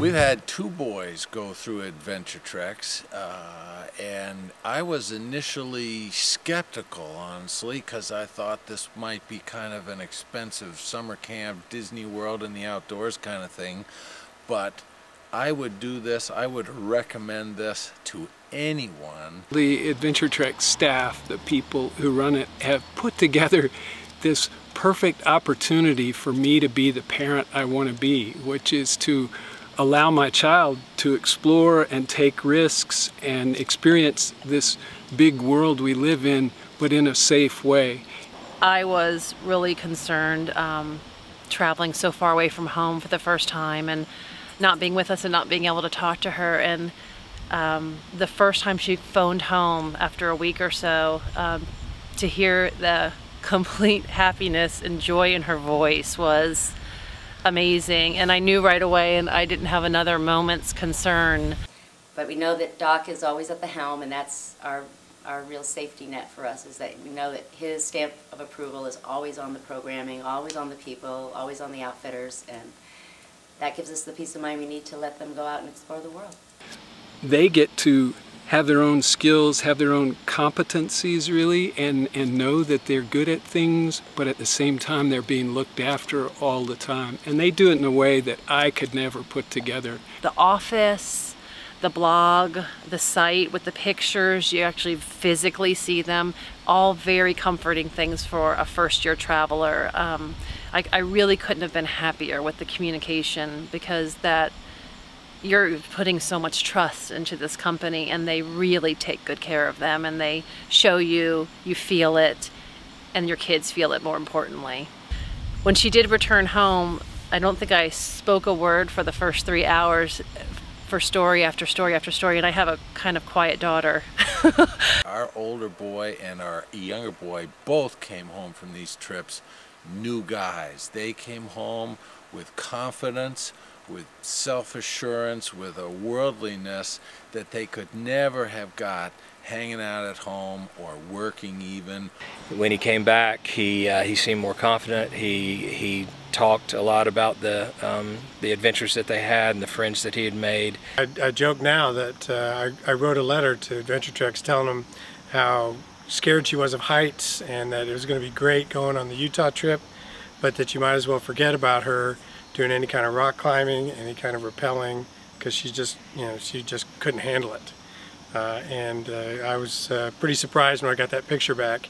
We've had 2 boys go through adventure treks, and I was initially skeptical, honestly, because I thought this might be kind of an expensive summer camp, Disney World in the outdoors kind of thing. But I would do this, I would recommend this to anyone. The Adventure Trek staff, the people who run it, have put together this perfect opportunity for me to be the parent I want to be, which is to allow my child to explore and take risks and experience this big world we live in, but in a safe way. I was really concerned traveling so far away from home for the first time and not being with us and not being able to talk to her. And the first time she phoned home after a week or so, to hear the complete happiness and joy in her voice was amazing, and I knew right away, and I didn't have another moment's concern. But we know that Doc is always at the helm, and that's our real safety net for us, is that we know that his stamp of approval is always on the programming, always on the people, always on the outfitters, and that gives us the peace of mind we need to let them go out and explore the world. They get to have their own skills, have their own competencies really, and know that they're good at things, but at the same time they're being looked after all the time. And they do it in a way that I could never put together. The office, the blog, the site with the pictures, you actually physically see them, all very comforting things for a first-year traveler. I really couldn't have been happier with the communication, because that you're putting so much trust into this company, and they really take good care of them, and they show you, you feel it, and your kids feel it more importantly. When she did return home, I don't think I spoke a word for the first 3 hours for story after story after story, and I have a kind of quiet daughter. Our older boy and our younger boy both came home from these trips new guys. They came home with confidence, with self-assurance, with a worldliness that they could never have got hanging out at home or working even. When he came back, he seemed more confident. He talked a lot about the adventures that they had and the friends that he had made. I joke now that I wrote a letter to Adventure Treks telling them how scared she was of heights, and that it was going to be great going on the Utah trip, but that you might as well forget about her doing any kind of rock climbing, any kind of rappelling, because she just couldn't handle it. I was pretty surprised when I got that picture back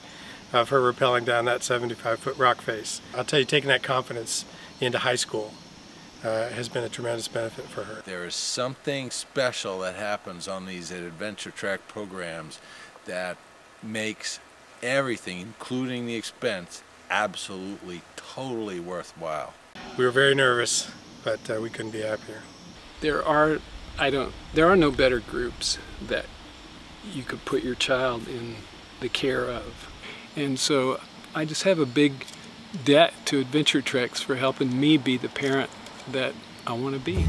of her rappelling down that 75-foot rock face. I'll tell you, taking that confidence into high school has been a tremendous benefit for her. There is something special that happens on these Adventure Trek programs that makes everything, including the expense, absolutely, totally worthwhile. We were very nervous, but we couldn't be happier. There are no better groups that you could put your child in the care of. And so I just have a big debt to Adventure Treks for helping me be the parent that I want to be.